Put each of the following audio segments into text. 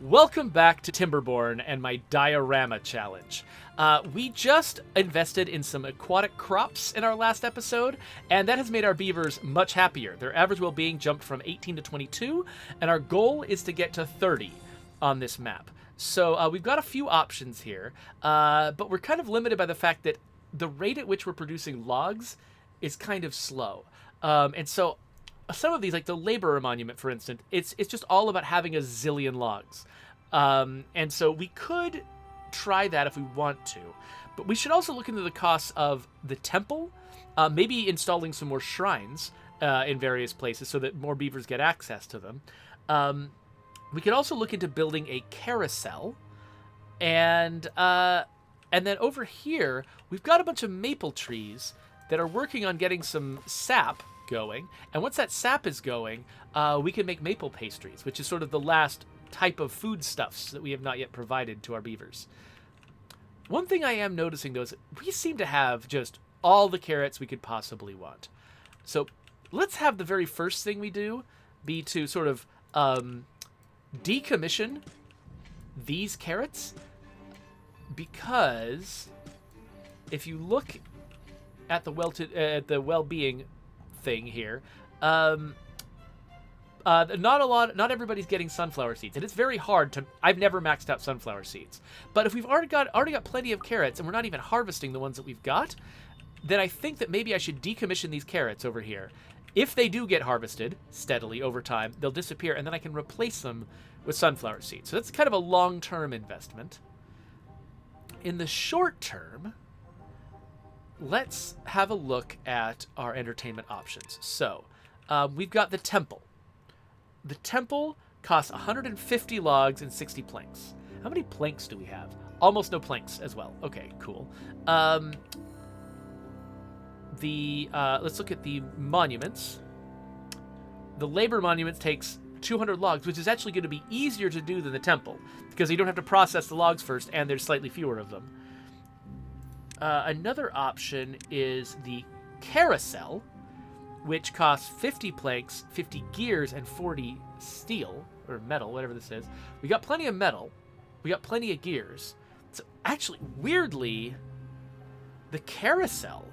Welcome back to Timberborn and my Diorama challenge. We just invested in some aquatic crops in our last episode, and that has made our beavers much happier. Their average well-being jumped from 18 to 22, and our goal is to get to 30 on this map. So we've got a few options here, but we're kind of limited by the fact that the rate at which we're producing logs is kind of slow. And so some of these, like the laborer monument, for instance, it's just all about having a zillion logs. And so we could try that if we want to. But we should also look into the costs of the temple, maybe installing some more shrines in various places so that more beavers get access to them. We could also look into building a carousel. And then over here, we've got a bunch of maple trees that are working on getting some sap going, and once that sap is going, we can make maple pastries, which is sort of the last type of foodstuffs that we have not yet provided to our beavers. One thing I am noticing, though, is we seem to have just all the carrots we could possibly want. So let's have the very first thing we do be to sort of decommission these carrots, because if you look at the well-being thing here, not everybody's getting sunflower seeds, and it's very hard to. I've never maxed out sunflower seeds, but if we've already got plenty of carrots and we're not even harvesting the ones that we've got, then I think that maybe I should decommission these carrots over here. If they do get harvested steadily over time, they'll disappear, and then I can replace them with sunflower seeds. So that's kind of a long-term investment. In the short term, let's have a look at our entertainment options. So, we've got the temple. The temple costs 150 logs and 60 planks. How many planks do we have? Almost no planks as well. Okay, cool. Let's look at the monuments. The labor monuments takes 200 logs, which is actually going to be easier to do than the temple, because you don't have to process the logs first, and there's slightly fewer of them. Another option is the carousel, which costs 50 planks, 50 gears, and 40 steel, or metal, whatever this is. We got plenty of metal. We got plenty of gears. So actually, weirdly, the carousel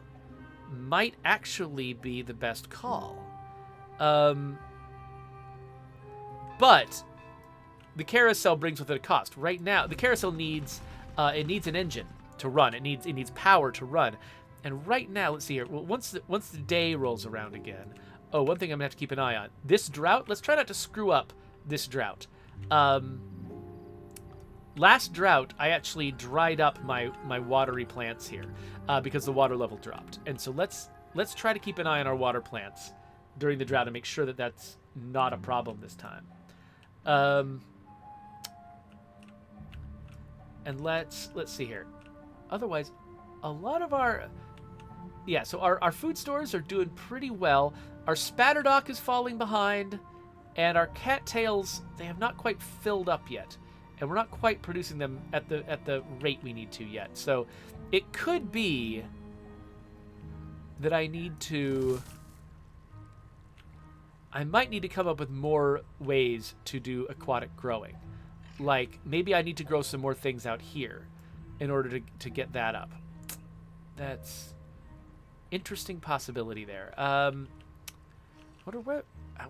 might actually be the best call. But the carousel brings with it a cost. Right now, the carousel needs an engine to run. It needs power to run. And right now, let's see here. Well, once the day rolls around again. Oh, one thing I'm gonna have to keep an eye on. This drought. Let's try not to screw up this drought. Last drought, I actually dried up my watery plants here because the water level dropped. And so let's try to keep an eye on our water plants during the drought and make sure that that's not a problem this time. And let's see here. Otherwise, a lot of our food stores are doing pretty well. Our spatterdock is falling behind, and our cattails, they have not quite filled up yet, and we're not quite producing them at the rate we need to yet. So it could be that I might need to come up with more ways to do aquatic growing. Like, maybe I need to grow some more things out here in order to get that up. That's interesting possibility there. What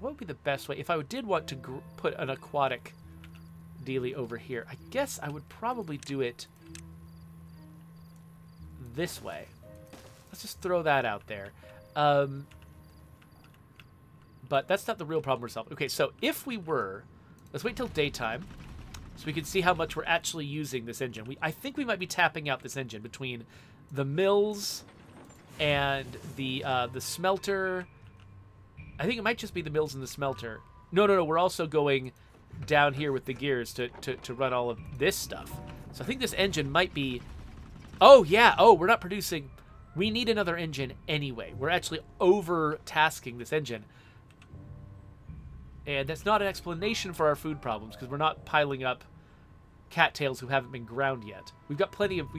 would be the best way? If I did want to put an aquatic dealie over here, I guess I would probably do it this way. Let's just throw that out there. But that's not the real problem we're solving. Okay, so if we were... Let's wait till daytime so we can see how much we're actually using this engine. I think we might be tapping out this engine between the mills and the smelter. I think it might just be the mills and the smelter. No. We're also going down here with the gears to run all of this stuff. So I think this engine might be... Oh, yeah. Oh, we're not producing... We need another engine anyway. We're actually over-tasking this engine. And that's not an explanation for our food problems, because we're not piling up cattails who haven't been ground yet. We got plenty of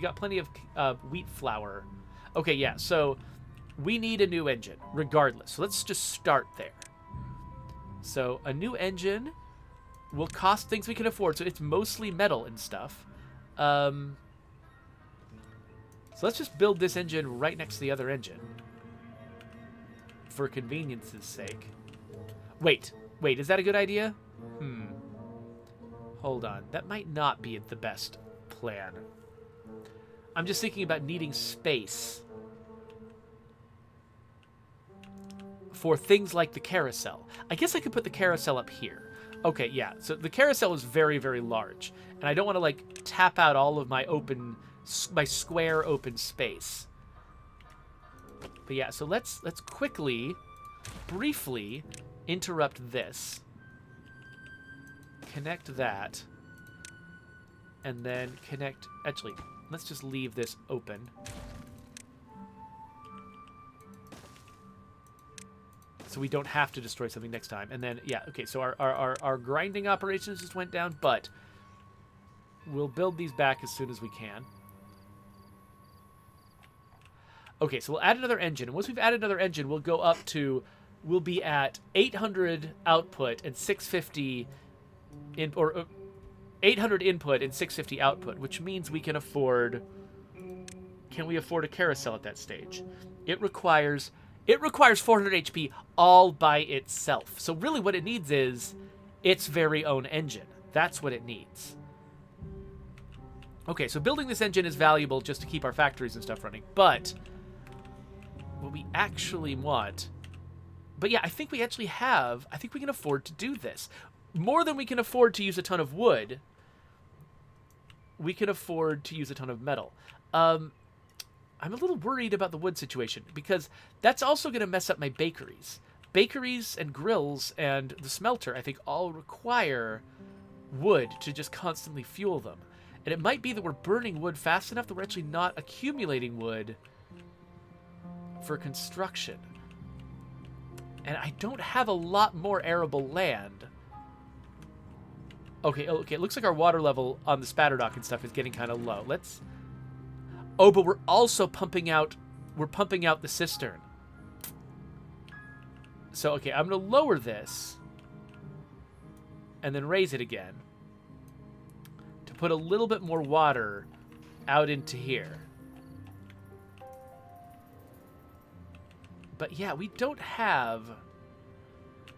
wheat flour. Okay, yeah. So we need a new engine, regardless. So let's just start there. So a new engine will cost things we can afford. So it's mostly metal and stuff. So let's just build this engine right next to the other engine. For convenience's sake. Wait, is that a good idea? Hold on. That might not be the best plan. I'm just thinking about needing space for things like the carousel. I guess I could put the carousel up here. Okay, yeah. So the carousel is very, very large, and I don't want to like tap out all of my square open space. But yeah, so let's quickly, briefly interrupt this. Connect that. And then connect... Actually, let's just leave this open. So we don't have to destroy something next time. And then, yeah, okay, so our grinding operations just went down, but we'll build these back as soon as we can. Okay, so we'll add another engine. And once we've added another engine, we'll go up to... We'll be at 800 output and 650... 800 input and 650 output, which means we can afford... Can we afford a carousel at that stage? It requires 400 HP all by itself. So really what it needs is its very own engine. That's what it needs. Okay, so building this engine is valuable just to keep our factories and stuff running, but what we actually want... But yeah, I think we actually have... I think we can afford to do this. More than we can afford to use a ton of wood, we can afford to use a ton of metal. I'm a little worried about the wood situation, because that's also going to mess up my bakeries. Bakeries and grills and the smelter, I think, all require wood to just constantly fuel them. And it might be that we're burning wood fast enough that we're actually not accumulating wood for construction. And I don't have a lot more arable land. Okay, it looks like our water level on the spatter dock and stuff is getting kind of low. Let's... Oh, but we're also pumping out... We're pumping out the cistern. So, okay, I'm going to lower this. And then raise it again. To put a little bit more water out into here. But yeah, we don't have...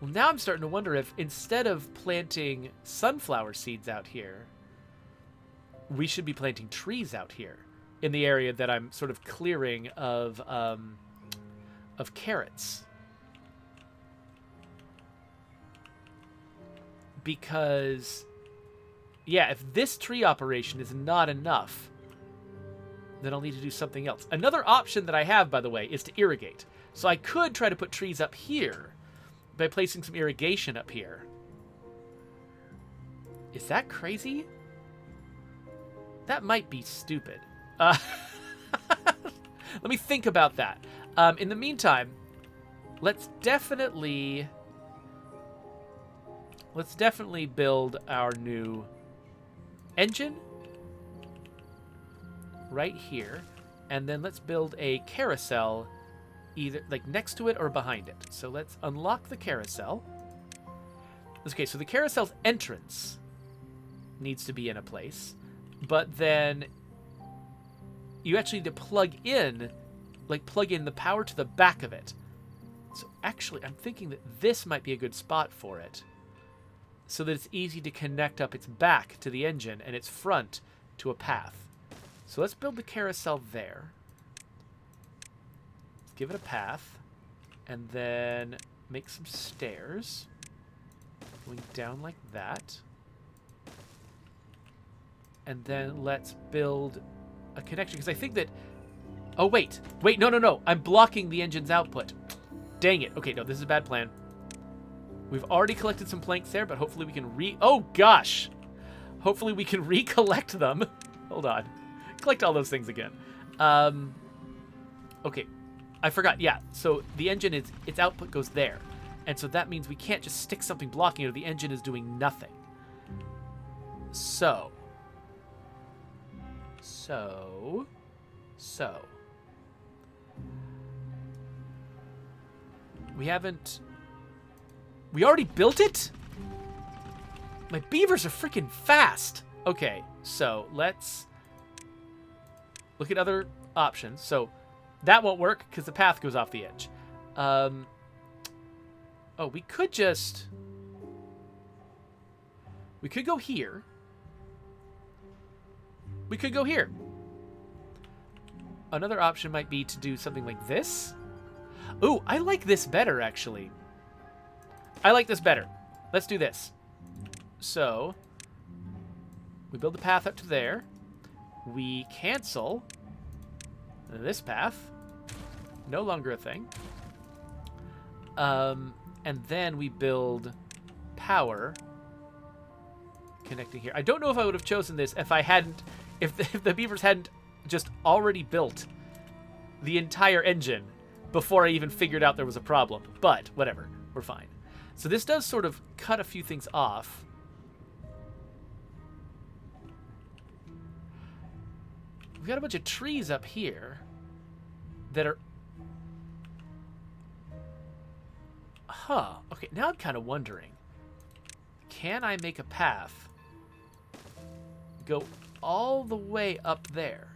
Well, now I'm starting to wonder if instead of planting sunflower seeds out here, we should be planting trees out here in the area that I'm sort of clearing of carrots. Because, yeah, if this tree operation is not enough, then I'll need to do something else. Another option that I have, by the way, is to irrigate. So I could try to put trees up here by placing some irrigation up here. Is that crazy? That might be stupid. Let me think about that. In the meantime, let's definitely build our new engine right here, and then let's build a carousel either like next to it or behind it. So let's unlock the carousel. Okay, so the carousel's entrance needs to be in a place, but then you actually need to plug in the power to the back of it. So actually, I'm thinking that this might be a good spot for it, so that it's easy to connect up its back to the engine and its front to a path. So let's build the carousel there. Give it a path, and then make some stairs going down like that. And then let's build a connection, because I think that... Oh, wait, no. I'm blocking the engine's output. Dang it. Okay, no, this is a bad plan. We've already collected some planks there, but hopefully we can Oh, gosh! Hopefully we can recollect them. Hold on. Collect all those things again. Okay. I forgot, yeah. So the engine its output goes there. And so that means we can't just stick something blocking it or the engine is doing nothing. So. We already built it? My beavers are freaking fast. Okay, so let's look at other options. So that won't work because the path goes off the edge. Oh, we could just... We could go here. We could go here. Another option might be to do something like this. Ooh, I like this better, actually. I like this better. Let's do this. So, we build the path up to there. We cancel this path. No longer a thing. And then we build power connecting here. I don't know if I would have chosen this if I hadn't, if the beavers hadn't just already built the entire engine before I even figured out there was a problem. But whatever, we're fine. So this does sort of cut a few things off. We've got a bunch of trees up here that are... Huh. Okay, now I'm kind of wondering. Can I make a path go all the way up there?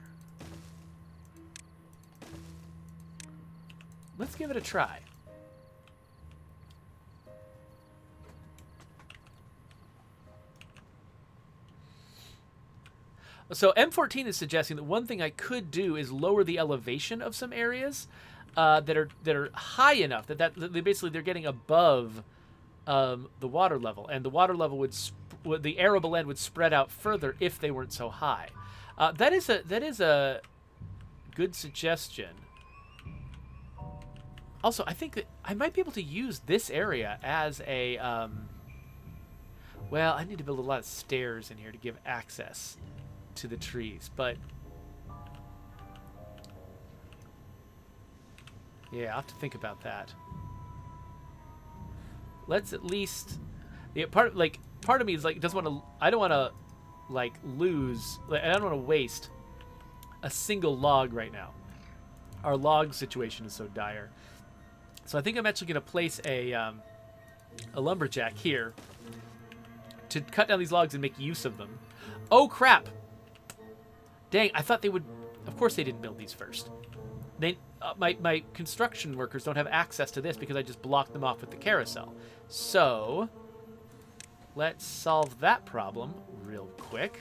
Let's give it a try. So M14 is suggesting that one thing I could do is lower the elevation of some areas that are high enough that they basically they're getting above the water level, and the water level would the arable land would spread out further if they weren't so high. That is a good suggestion. Also, I think that I might be able to use this area as a well, I need to build a lot of stairs in here to give access to the trees, but yeah, I'll have to think about that. Let's at least, yeah, part of me is like doesn't want to. I don't want to like lose. Like, I don't want to waste a single log right now. Our log situation is so dire. So I think I'm actually going to place a lumberjack here to cut down these logs and make use of them. Oh crap! Dang, I thought they would. Of course they didn't build these first. They, my construction workers don't have access to this because I just blocked them off with the carousel. So, let's solve that problem real quick.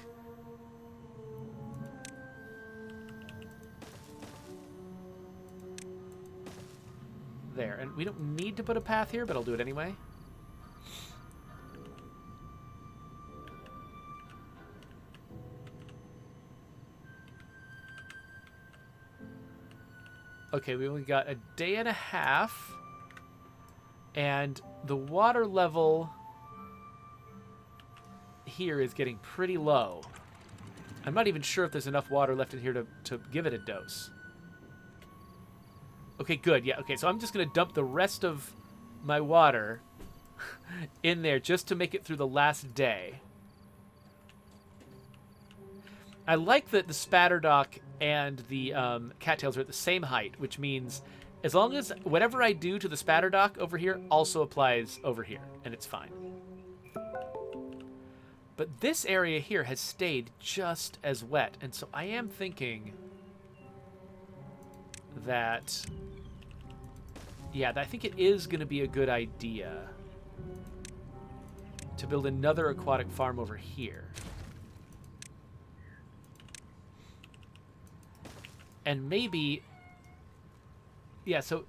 There, and we don't need to put a path here, but I'll do it anyway. Okay, we only got a day and a half, and the water level here is getting pretty low. I'm not even sure if there's enough water left in here to give it a dose. Okay, good. Yeah, okay, so I'm just going to dump the rest of my water in there just to make it through the last day. I like that the spatterdock and the cattails are at the same height, which means as long as whatever I do to the spatterdock over here also applies over here, and it's fine. But this area here has stayed just as wet, and so I am thinking that, yeah, I think it is going to be a good idea to build another aquatic farm over here. And maybe, yeah, so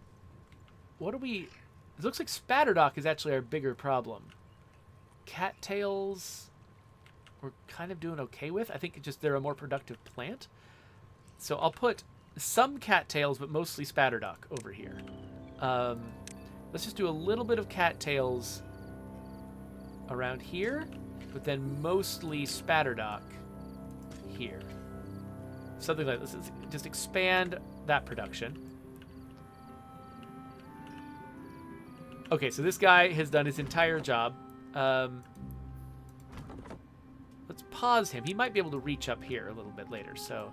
what do we, it looks like spatterdock is actually our bigger problem. Cattails, we're kind of doing okay with. I think just they're a more productive plant. So I'll put some cattails, but mostly spatterdock over here. Let's just do a little bit of cattails around here, but then mostly spatterdock here. Something like this. Just expand that production. Okay, so this guy has done his entire job. Let's pause him. He might be able to reach up here a little bit later. So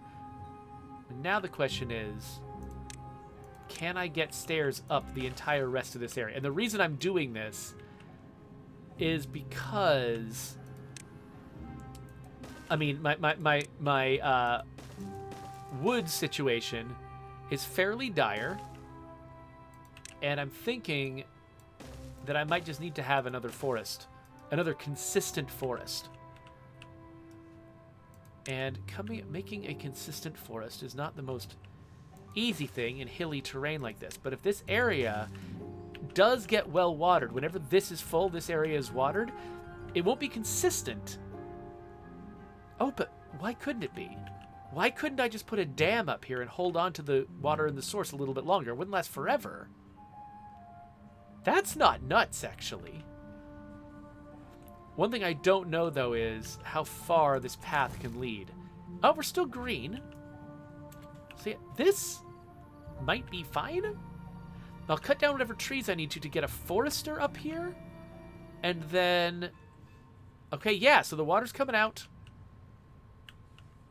now the question is, can I get stairs up the entire rest of this area? And the reason I'm doing this is because I mean, my wood situation is fairly dire, and I'm thinking that I might just need to have another forest, another consistent forest. And making a consistent forest is not the most easy thing in hilly terrain like this. But if this area does get well watered, whenever this is full, this area is watered, it won't be consistent. Oh, but why couldn't it be? Why couldn't I just put a dam up here and hold on to the water in the source a little bit longer? It wouldn't last forever. That's not nuts, actually. One thing I don't know, though, is how far this path can lead. Oh, we're still green. See, this might be fine. I'll cut down whatever trees I need to get a forester up here. And then... Okay, yeah, so the water's coming out.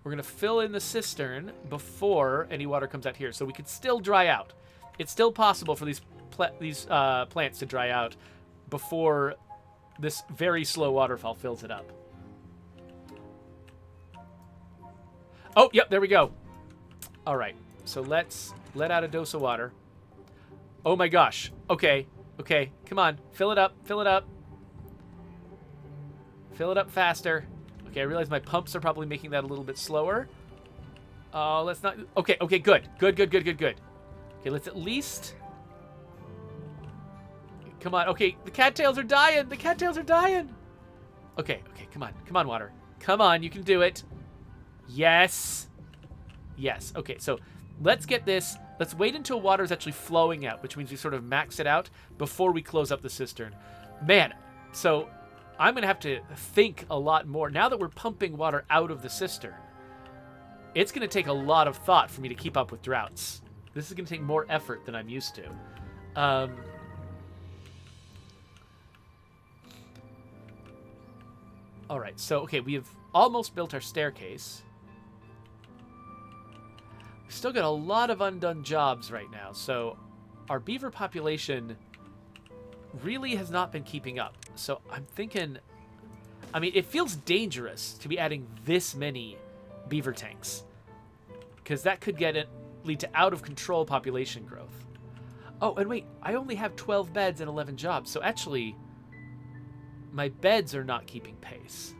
We're going to fill in the cistern before any water comes out here. So we could still dry out. It's still possible for these plants to dry out before this very slow waterfall fills it up. Oh, yep, there we go. All right, so let's let out a dose of water. Oh my gosh. Okay, come on. Fill it up, fill it up. Fill it up faster. Okay, I realize my pumps are probably making that a little bit slower. Oh, let's not... Okay, good. Good. Okay, let's at least... Come on. Okay, the cattails are dying. The cattails are dying. Okay, come on. Come on, water. Come on, you can do it. Yes. Yes. Okay, so let's get this. Let's wait until water is actually flowing out, which means we sort of max it out before we close up the cistern. Man, so I'm going to have to think a lot more. Now that we're pumping water out of the cistern, it's going to take a lot of thought for me to keep up with droughts. This is going to take more effort than I'm used to. All right, so, okay, we have almost built our staircase. We've still got a lot of undone jobs right now, so our beaver population really has not been keeping up. So I'm thinking, I mean, it feels dangerous to be adding this many beaver tanks, because that could lead to out-of-control population growth. Oh, and wait, I only have 12 beds and 11 jobs, so actually... my beds are not keeping pace.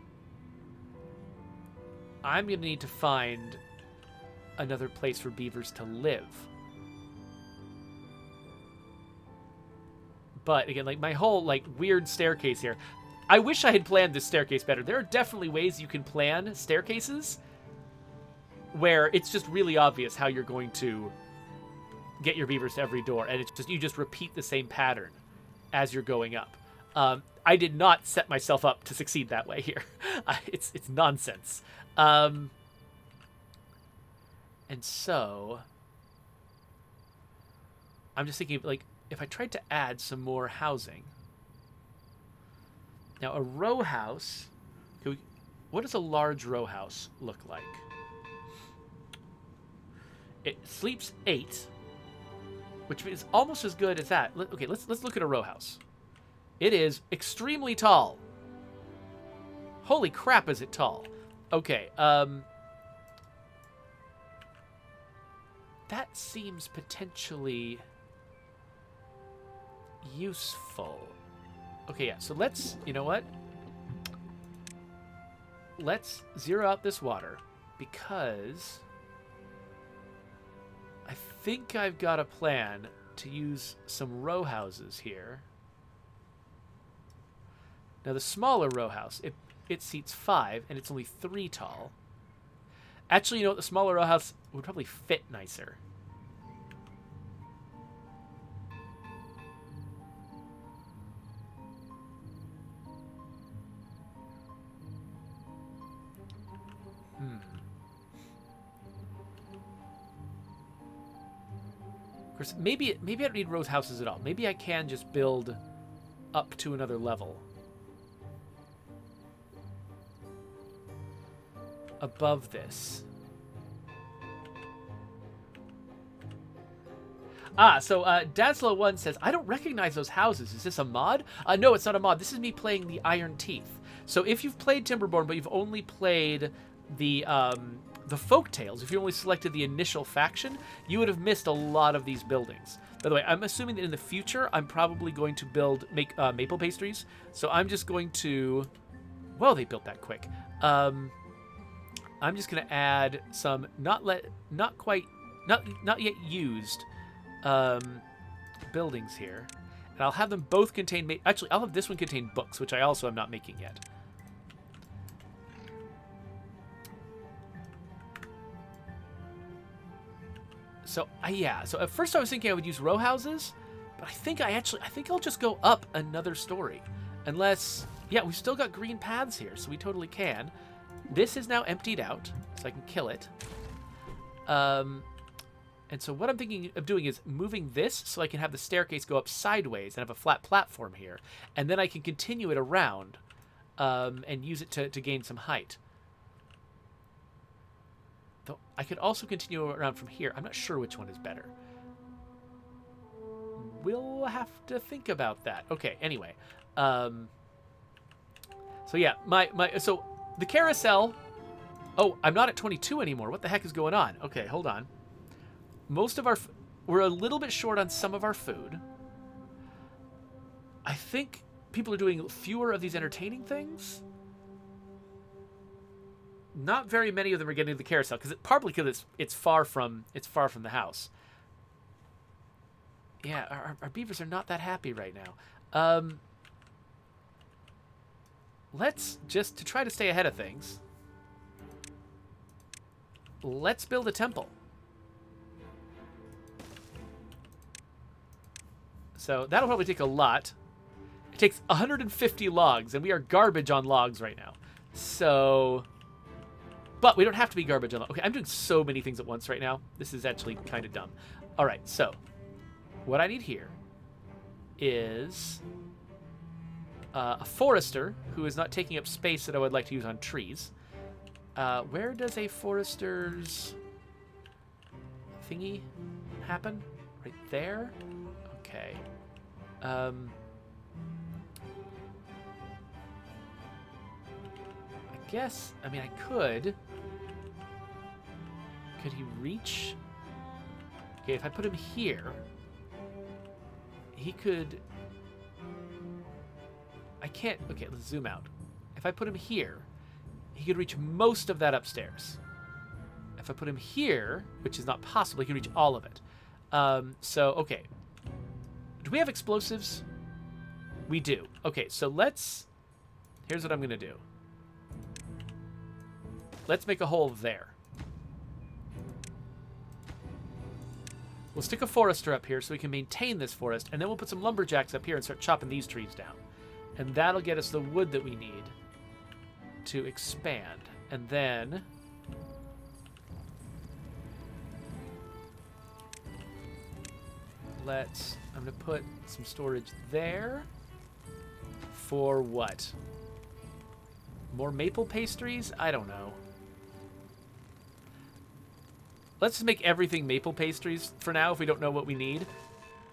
I'm going to need to find another place for beavers to live. But again, like my whole weird staircase here. I wish I had planned this staircase better. There are definitely ways you can plan staircases where it's just really obvious how you're going to get your beavers to every door, and it's just you just repeat the same pattern as you're going up. I did not set myself up to succeed that way here. It's nonsense. And so I'm just thinking, like, if I tried to add some more housing. Now, a row house. What does a large row house look like? It sleeps 8, which is almost as good as that. Okay, let's look at a row house. It is extremely tall. Holy crap, is it tall? Okay, that seems potentially useful. Okay, yeah, so let's, you know what? Let's zero out this water, because I think I've got a plan to use some row houses here. Now, the smaller row house, it seats 5, and it's only 3 tall. Actually, you know what? The smaller row house would probably fit nicer. Of course, maybe I don't need row houses at all. Maybe I can just build up to another level. Above this. So Dazzler1 says, I don't recognize those houses. Is this a mod? No, it's not a mod. This is me playing the Iron Teeth. So if you've played Timberborn, but you've only played the folk tales, if you only selected the initial faction, you would have missed a lot of these buildings. By the way, I'm assuming that in the future, I'm probably going to make maple pastries. So I'm just going to... Well, they built that quick. I'm just going to add some not yet used buildings here. And I'll have them both contain... Actually, I'll have this one contain books, which I also am not making yet. So, yeah. So at first I was thinking I would use row houses, but I think I'll just go up another story. Unless... Yeah, we've still got green paths here, so we totally can. This is now emptied out, so I can kill it. And so what I'm thinking of doing is moving this so I can have the staircase go up sideways and have a flat platform here. And then I can continue it around and use it to gain some height. Though I could also continue around from here. I'm not sure which one is better. We'll have to think about that. Okay, anyway. So yeah, so the carousel... Oh, I'm not at 22 anymore. What the heck is going on? Okay, hold on. Most of our... We're a little bit short on some of our food. I think people are doing fewer of these entertaining things. Not very many of them are getting to the carousel, partly because it's far from the house. Yeah, our beavers are not that happy right now. Let's just, to try to stay ahead of things, let's build a temple. So that'll probably take a lot. It takes 150 logs, and we are garbage on logs right now. So, but we don't have to be garbage on logs. Okay, I'm doing so many things at once right now. This is actually kind of dumb. All right, so what I need here is a forester who is not taking up space that I would like to use on trees. Where does a forester's thingy happen? Right there? Okay. I guess, I mean, I could. Could he reach? Okay, if I put him here, he could... I can't... Okay, let's zoom out. If I put him here, he could reach most of that upstairs. If I put him here, which is not possible, he can reach all of it. So, okay. Do we have explosives? We do. Okay, so let's... Here's what I'm going to do. Let's make a hole there. We'll stick a forester up here so we can maintain this forest, and then we'll put some lumberjacks up here and start chopping these trees down. And that'll get us the wood that we need to expand. And then... I'm going to put some storage there. For what? More maple pastries? I don't know. Let's just make everything maple pastries for now if we don't know what we need.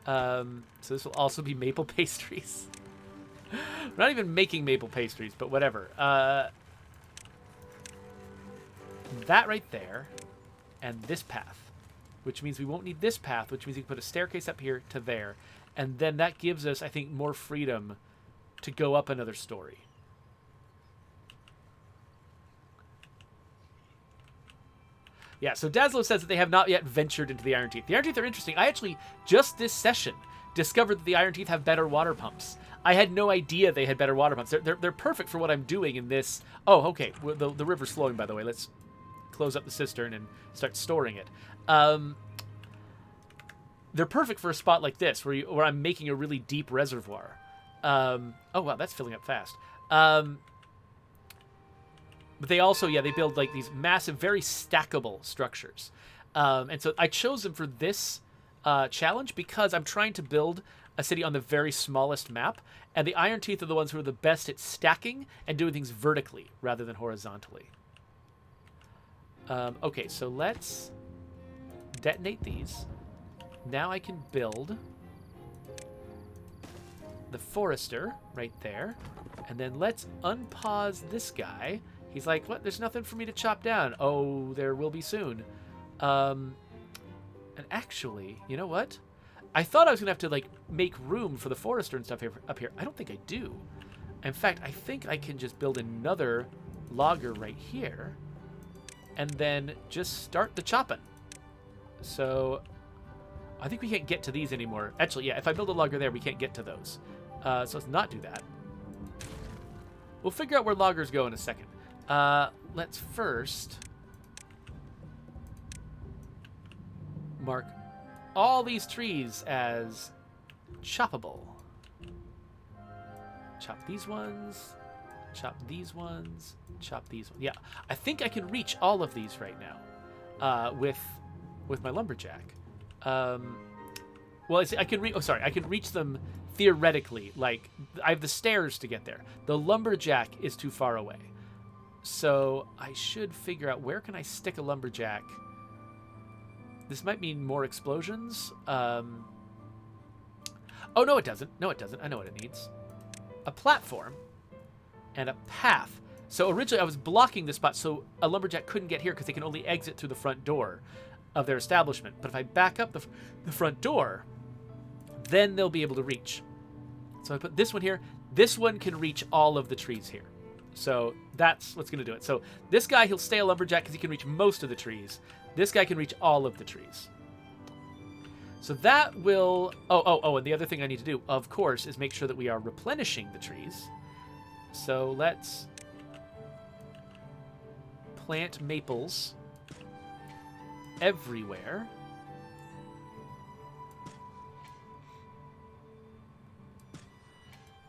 So this will also be maple pastries. We're not even making maple pastries, but whatever. That right there, and this path, which means we won't need this path, which means we can put a staircase up here to there, and then that gives us, I think, more freedom to go up another story. Yeah, so Dazlo says that they have not yet ventured into the Iron Teeth. The Iron Teeth are interesting. I actually, just this session, discovered that the Iron Teeth have better water pumps. I had no idea they had better water pumps. They're perfect for what I'm doing in this... Oh, okay. The river's flowing, by the way. Let's close up the cistern and start storing it. They're perfect for a spot like this, where I'm making a really deep reservoir. Oh, wow, that's filling up fast. But they also, yeah, they build like these massive, very stackable structures. And so I chose them for this challenge because I'm trying to build a city on the very smallest map, and the Iron Teeth are the ones who are the best at stacking and doing things vertically rather than horizontally. Okay, so let's detonate these. Now I can build the forester right there. And then let's unpause this guy. He's like, what? There's nothing for me to chop down. Oh, there will be soon. And actually, you know what? I thought I was going to have to, like, make room for the forester and stuff up here. I don't think I do. In fact, I think I can just build another logger right here and then just start the chopping. So I think we can't get to these anymore. Actually, yeah, if I build a logger there, we can't get to those. So let's not do that. We'll figure out where loggers go in a second. Let's first mark all these trees as choppable. Chop these ones, chop these ones, chop these ones. Yeah, I think I can reach all of these right now with my lumberjack. Well, I can I can reach them theoretically. Like, I have the stairs to get there. The lumberjack is too far away. So I should figure out, where can I stick a lumberjack? This might mean more explosions. Oh, no, it doesn't. No, it doesn't. I know what it needs. A platform and a path. So originally I was blocking this spot so a lumberjack couldn't get here because they can only exit through the front door of their establishment. But if I back up the front door, then they'll be able to reach. So I put this one here. This one can reach all of the trees here. So that's what's going to do it. So this guy, he'll stay a lumberjack because he can reach most of the trees. This guy can reach all of the trees. So that will... Oh, and the other thing I need to do, of course, is make sure that we are replenishing the trees. So let's plant maples everywhere.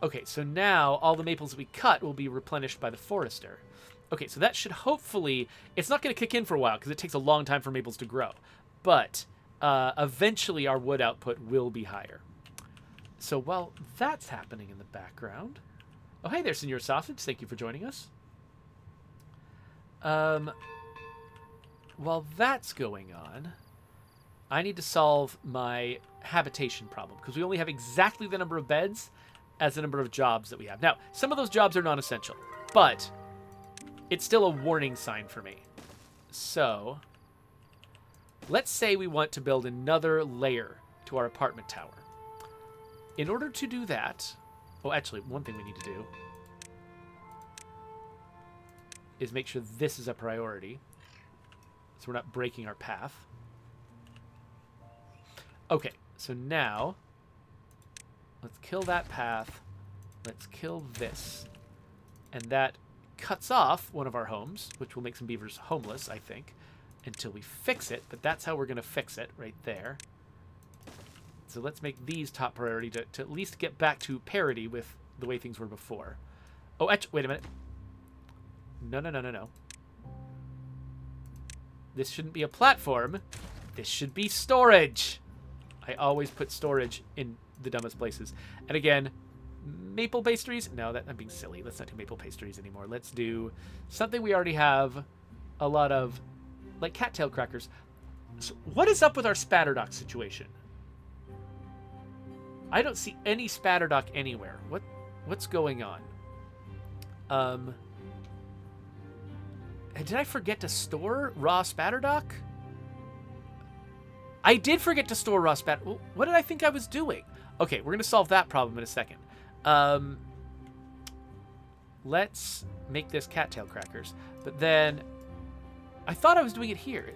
Okay, so now all the maples we cut will be replenished by the forester. Okay, so that should hopefully... It's not going to kick in for a while because it takes a long time for maples to grow. But eventually our wood output will be higher. So while that's happening in the background... Oh, hey there, Senor Sausage. Thank you for joining us. While that's going on, I need to solve my habitation problem because we only have exactly the number of beds as the number of jobs that we have. Now, some of those jobs are non-essential, but it's still a warning sign for me. So, let's say we want to build another layer to our apartment tower. In order to do that... Oh, actually, one thing we need to do is make sure this is a priority, so we're not breaking our path. Okay, so now... Let's kill that path. Let's kill this. And that cuts off one of our homes, which will make some beavers homeless, I think, until we fix it. But that's how we're going to fix it, right there. So let's make these top priority to at least get back to parity with the way things were before. Oh, wait a minute. No. This shouldn't be a platform. This should be storage. I always put storage in the dumbest places. And again, maple pastries? No, I'm being silly. Let's not do maple pastries anymore. Let's do something we already have a lot of, like cattail crackers. So what is up with our spatterdock situation? I don't see any spatterdock anywhere. What's going on? Did I forget to store raw spatterdock? I did forget to store raw spatter. What did I think I was doing? Okay, we're going to solve that problem in a second. Let's make this cattail crackers. But then, I thought I was doing it here.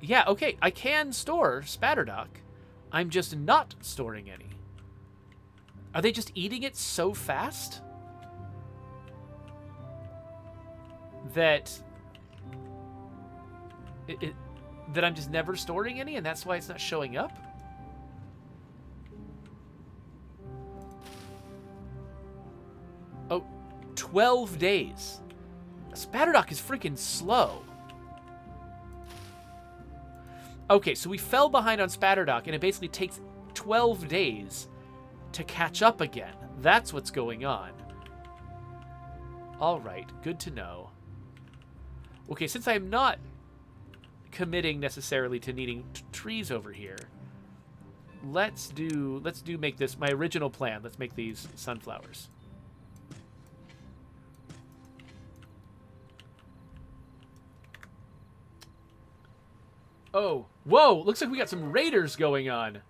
Yeah, okay, I can store spatterdock. I'm just not storing any. Are they just eating it so fast that that I'm just never storing any, and that's why it's not showing up? Oh, 12 days. Spatterdock is freaking slow. Okay, so we fell behind on Spatterdock, and it basically takes 12 days to catch up again. That's what's going on. All right, good to know. Okay, since I'm not committing necessarily to needing trees over here, let's make this my original plan. Let's make these sunflowers. Oh, whoa! Looks like we got some raiders going on.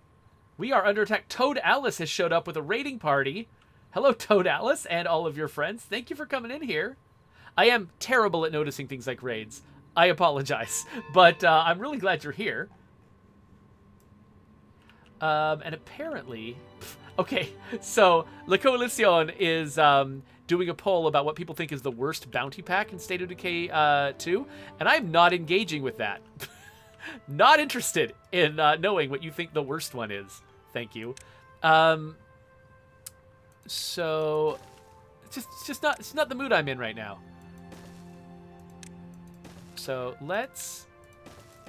We are under attack. Toad Alice has showed up with a raiding party. Hello, Toad Alice and all of your friends. Thank you for coming in here. I am terrible at noticing things like raids. I apologize, but I'm really glad you're here. And apparently... Okay, so La Coalición is doing a poll about what people think is the worst bounty pack in State of Decay 2, and I'm not engaging with that. Not interested in knowing what you think the worst one is. Thank you. So it's not the mood I'm in right now. So let's...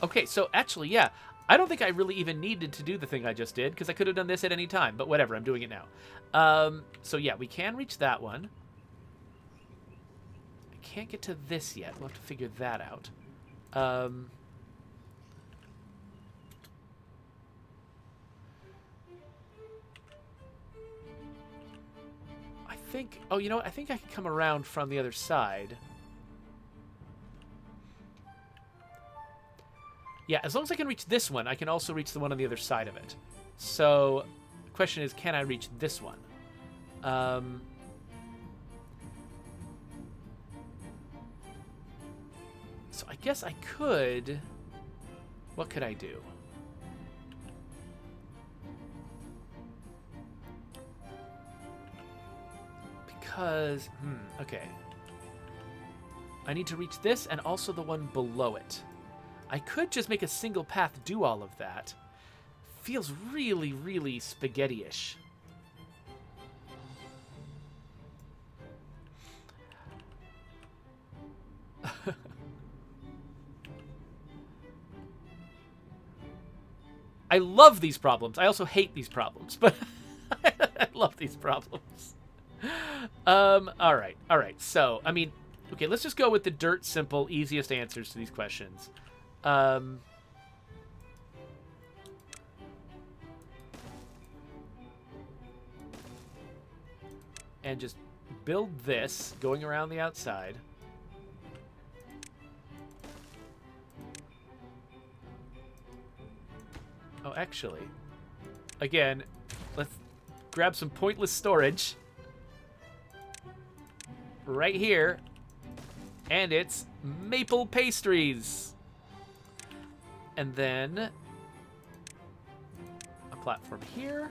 Okay, so actually, yeah, I don't think I really even needed to do the thing I just did, because I could have done this at any time, but whatever, I'm doing it now. So yeah, we can reach that one. I can't get to this yet. We'll have to figure that out. I think... Oh, you know what? I think I can come around from the other side. Yeah, as long as I can reach this one, I can also reach the one on the other side of it. So, the question is, can I reach this one? So I guess I could... What could I do? Because... okay. I need to reach this and also the one below it. I could just make a single path do all of that. Feels really, really spaghetti-ish. I love these problems. I also hate these problems, but I love these problems. All right. So, I mean, okay, let's just go with the dirt simple, easiest answers to these questions. And just build this going around the outside. Oh, actually, again, let's grab some pointless storage right here, and it's maple pastries. And then a platform here,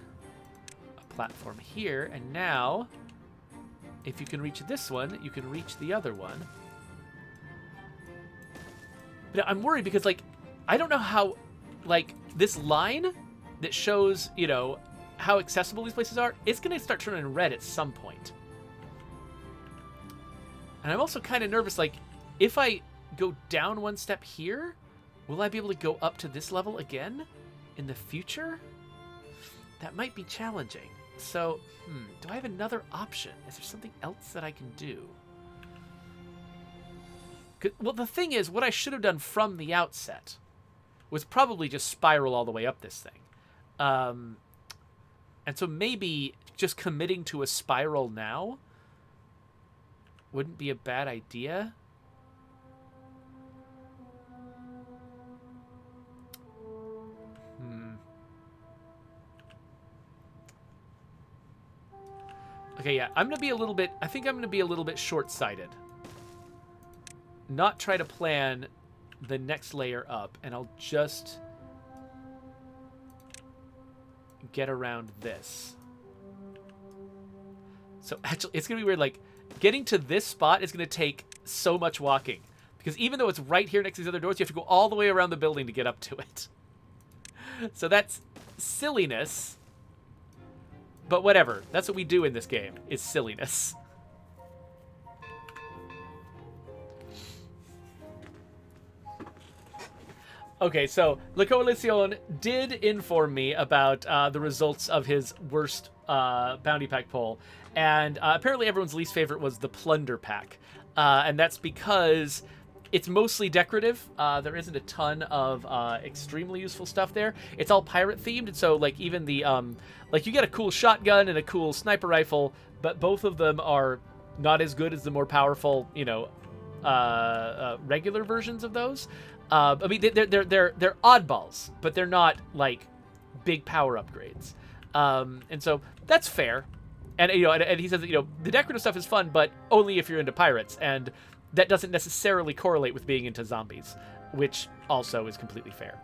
a platform here, and now, if you can reach this one, you can reach the other one. But I'm worried because, like, I don't know how, like, this line that shows, you know, how accessible these places are, it's going to start turning red at some point. And I'm also kind of nervous, like, if I go down one step here, will I be able to go up to this level again in the future? That might be challenging. So, do I have another option? Is there something else that I can do? Well, the thing is, what I should have done from the outset was probably just spiral all the way up this thing. And so maybe just committing to a spiral now wouldn't be a bad idea. Okay, yeah, I'm going to be a little bit... I think I'm going to be a little bit short-sighted. Not try to plan the next layer up, and I'll just get around this. So, actually, it's going to be weird. Like, getting to this spot is going to take so much walking. Because even though it's right here next to these other doors, you have to go all the way around the building to get up to it. So that's silliness. But whatever. That's what we do in this game, is silliness. Okay, so La Coalición did inform me about the results of his worst bounty pack poll. And apparently everyone's least favorite was the plunder pack. And that's because it's mostly decorative. There isn't a ton of extremely useful stuff there. It's all pirate themed, and so like even the like you get a cool shotgun and a cool sniper rifle, but both of them are not as good as the more powerful, regular versions of those. I mean, they're oddballs, but they're not like big power upgrades. And so that's fair. And and he says that, the decorative stuff is fun, but only if you're into pirates, and that doesn't necessarily correlate with being into zombies, which also is completely fair.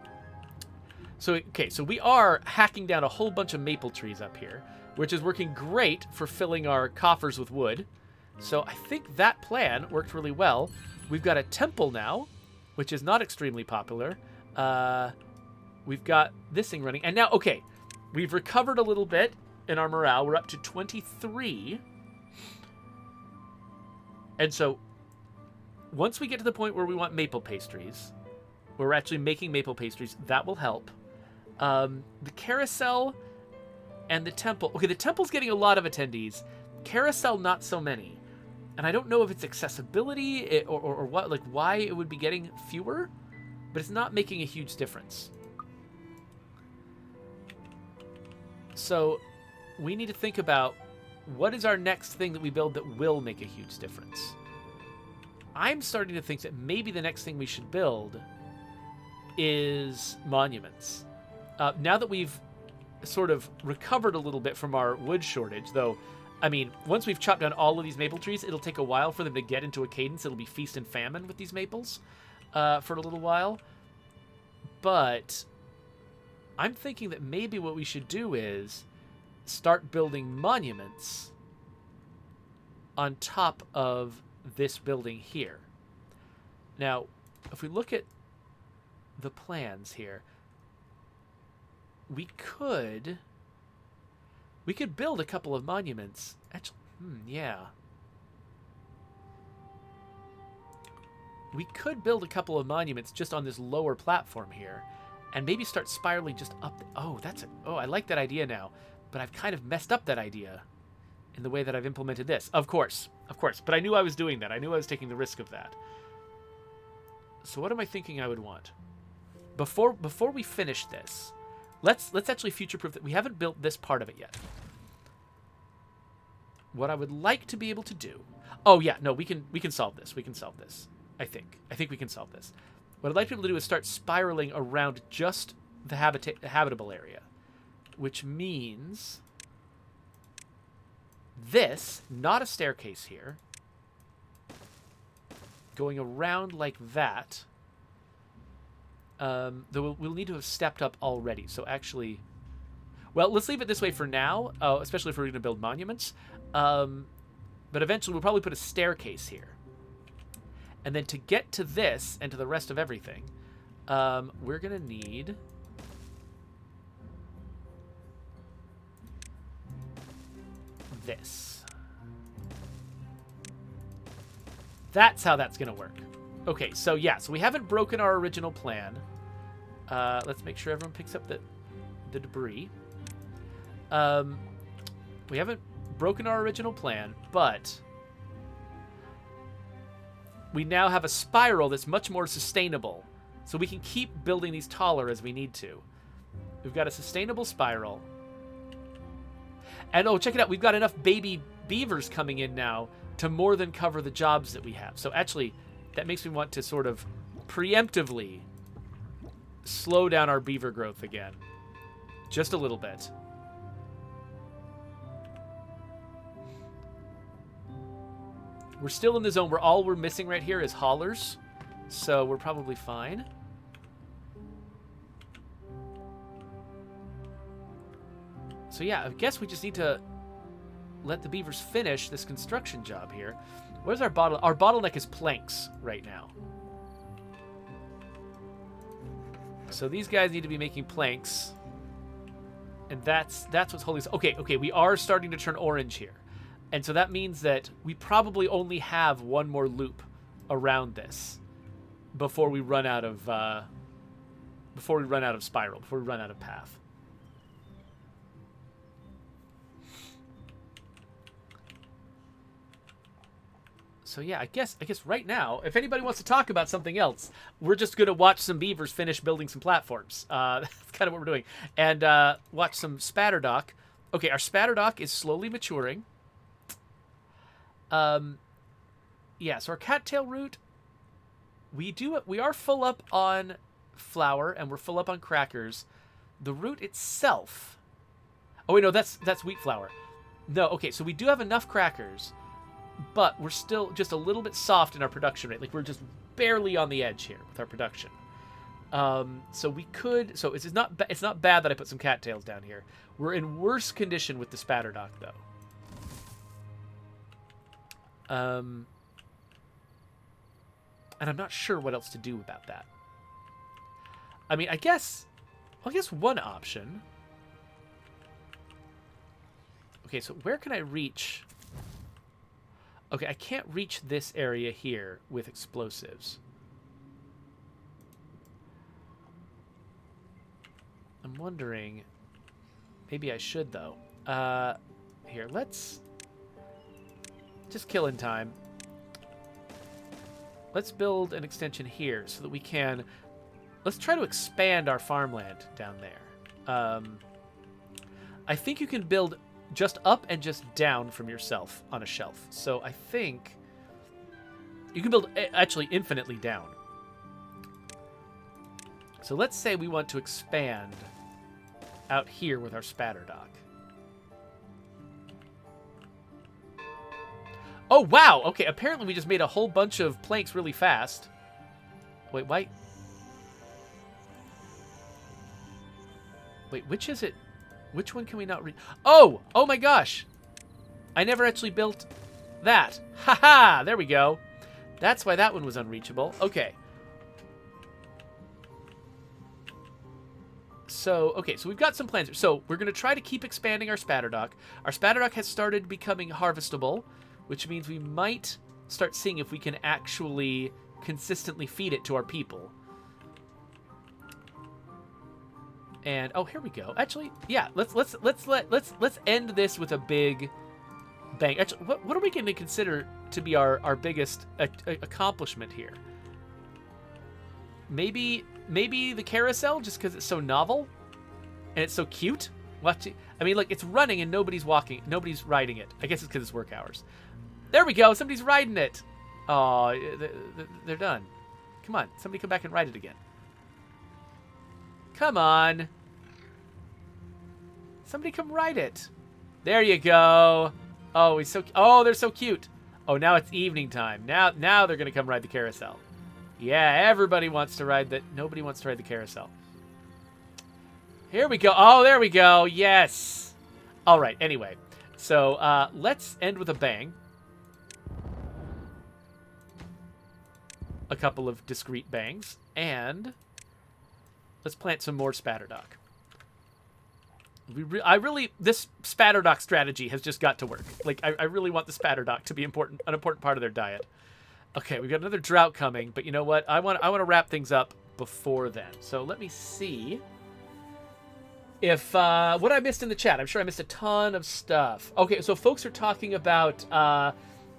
So, okay, so we are hacking down a whole bunch of maple trees up here, which is working great for filling our coffers with wood. So I think that plan worked really well. We've got a temple now, which is not extremely popular. We've got this thing running. And now, okay, we've recovered a little bit in our morale. We're up to 23. And so once we get to the point where we want maple pastries, where we're actually making maple pastries, that will help. The carousel and the temple. Okay, the temple's getting a lot of attendees. Carousel, not so many. And I don't know if it's accessibility or what, like why it would be getting fewer, but it's not making a huge difference. So we need to think about what is our next thing that we build that will make a huge difference. I'm starting to think that maybe the next thing we should build is monuments. Now that we've sort of recovered a little bit from our wood shortage, though, I mean, once we've chopped down all of these maple trees, it'll take a while for them to get into a cadence. It'll be feast and famine with these maples for a little while. But I'm thinking that maybe what we should do is start building monuments on top of this building here. Now, if we look at the plans here, we could build a couple of monuments. Actually, yeah. We could build a couple of monuments just on this lower platform here, and maybe start spiraling just up. I like that idea now, but I've kind of messed up that idea in the way that I've implemented this. Of course. But I knew I was doing that. I knew I was taking the risk of that. So what am I thinking I would want? Before we finish this, let's actually future-proof that we haven't built this part of it yet. What I would like to be able to do... Oh, yeah, no, we can solve this. We can solve this. I think we can solve this. What I'd like to be able to do is start spiraling around just the habitable area, which means this, not a staircase here, going around like that. Though we'll need to have stepped up already. So actually, well, let's leave it this way for now, especially if we're going to build monuments. But eventually we'll probably put a staircase here. And then to get to this and to the rest of everything, we're going to need this. That's how that's going to work. Okay, so yeah, so we haven't broken our original plan. Let's make sure everyone picks up the debris. We haven't broken our original plan, but we now have a spiral that's much more sustainable, so we can keep building these taller as we need to. We've got a sustainable spiral. And oh, check it out, we've got enough baby beavers coming in now to more than cover the jobs that we have. So actually, that makes me want to sort of preemptively slow down our beaver growth again. Just a little bit. We're still in the zone where all we're missing right here is haulers. So we're probably fine. So yeah, I guess we just need to let the beavers finish this construction job here. Where's our bottleneck? Our bottleneck is planks right now. So these guys need to be making planks. And that's what's holding us. Okay, we are starting to turn orange here. And so that means that we probably only have one more loop around this before we run out of spiral, before we run out of path. So yeah, I guess right now, if anybody wants to talk about something else, we're just gonna watch some beavers finish building some platforms. That's kind of what we're doing, and watch some spatterdock. Okay, our spatterdock is slowly maturing. Yeah, so our cattail root, we are full up on flour and we're full up on crackers. The root itself. Oh wait, no, that's wheat flour. No, okay, so we do have enough crackers, but we're still just a little bit soft in our production rate. Like we're just barely on the edge here with our production. So we could. So it's not bad that I put some cattails down here. We're in worse condition with the spatterdock though. And I'm not sure what else to do about that. I mean, I guess one option. Okay, so where can I reach? Okay, I can't reach this area here with explosives. I'm wondering, maybe I should though. Here, let's just kill in time. Let's build an extension here so that we can. Let's try to expand our farmland down there. I think you can build just up and just down from yourself on a shelf. So I think you can build actually infinitely down. So let's say we want to expand out here with our spatterdock. Oh, wow. Okay, apparently we just made a whole bunch of planks really fast. Wait, why? Wait, which is it? Which one can we not read? Oh! Oh my gosh! I never actually built that. Haha! There we go. That's why that one was unreachable. Okay. So, okay, so we've got some plans. So, we're going to try to keep expanding our spatterdock. Our spatterdock has started becoming harvestable, which means we might start seeing if we can actually consistently feed it to our people. And oh, here we go. Actually, yeah, let's end this with a big bang. Actually, what are we going to consider to be our biggest accomplishment here? Maybe the carousel, just because it's so novel and it's so cute. I mean, like, it's running and nobody's riding it. I guess it's because it's work hours. There we go. Somebody's riding it. Oh, they're done. Come on, somebody come back and ride it again. Come on. Somebody come ride it. There you go. Oh, they're so cute. Oh, now it's evening time. Now they're going to come ride the carousel. Yeah, everybody wants to ride that. Nobody wants to ride the carousel. Here we go. Oh, there we go. Yes. All right. Anyway, so let's end with a bang. A couple of discrete bangs. And let's plant some more spatterdock. This spatterdock strategy has just got to work. Like, I really want the spatterdock to be an important part of their diet. Okay, we've got another drought coming, but you know what? I want to wrap things up before then. So let me see if what I missed in the chat. I'm sure I missed a ton of stuff. Okay, so folks are talking about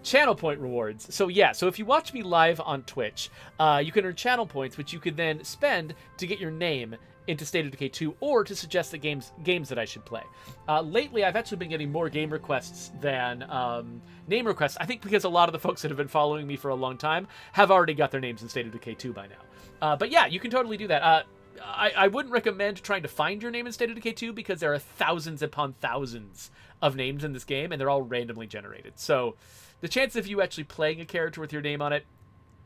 channel point rewards. So yeah, so if you watch me live on Twitch, you can earn channel points, which you could then spend to get your name into State of Decay 2 or to suggest the games that I should play. Lately, I've actually been getting more game requests than name requests. I think because a lot of the folks that have been following me for a long time have already got their names in State of Decay 2 by now. But yeah, you can totally do that. I wouldn't recommend trying to find your name in State of Decay 2 because there are thousands upon thousands of names in this game, and they're all randomly generated. So the chance of you actually playing a character with your name on it,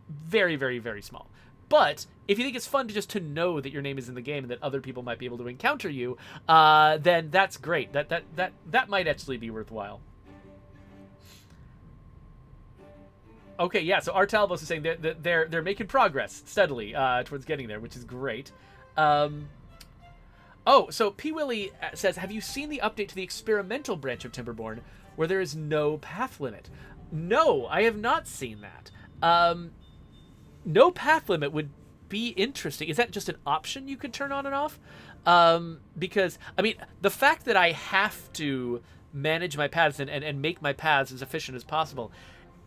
very, very, very small. But if you think it's fun to know that your name is in the game and that other people might be able to encounter you, then that's great. That might actually be worthwhile. Okay, yeah. So Artalbos is saying that they're making progress steadily towards getting there, which is great. Oh, so P. Willie says, have you seen the update to the experimental branch of Timberborn where there is no path limit? No, I have not seen that. No path limit would be interesting. Is that just an option you could turn on and off? Because, I mean, the fact that I have to manage my paths and make my paths as efficient as possible,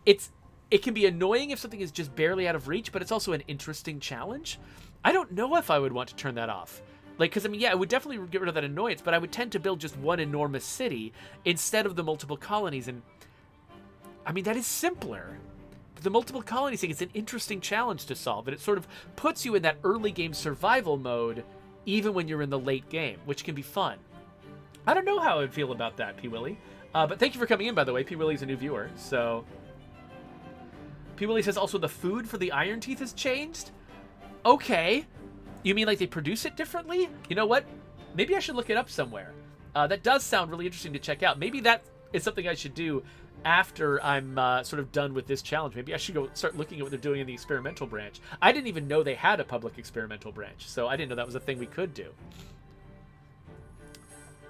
it's it can be annoying if something is just barely out of reach, but it's also an interesting challenge. I don't know if I would want to turn that off. Like, because, I mean, yeah, it would definitely get rid of that annoyance, but I would tend to build just one enormous city instead of the multiple colonies. And, I mean, that is simpler. But the multiple colonies thing is an interesting challenge to solve, and it sort of puts you in that early game survival mode, even when you're in the late game, which can be fun. I don't know how I would feel about that, P. Willie. But thank you for coming in, by the way. P. Willie's a new viewer, so... P. Willie says also the food for the Iron Teeth has changed? Okay. You mean like they produce it differently? You know what? Maybe I should look it up somewhere. That does sound really interesting to check out. Maybe that is something I should do after I'm sort of done with this challenge. Maybe I should go start looking at what they're doing in the experimental branch. I didn't even know they had a public experimental branch, so I didn't know that was a thing we could do.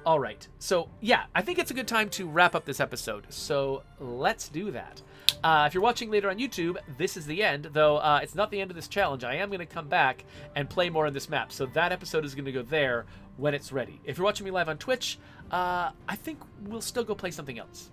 All right, so yeah, I think it's a good time to wrap up this episode, so let's do that. If you're watching later on YouTube, this is the end, though it's not the end of this challenge. I am going to come back and play more on this map, so that episode is going to go there when it's ready. If you're watching me live on Twitch, I think we'll still go play something else.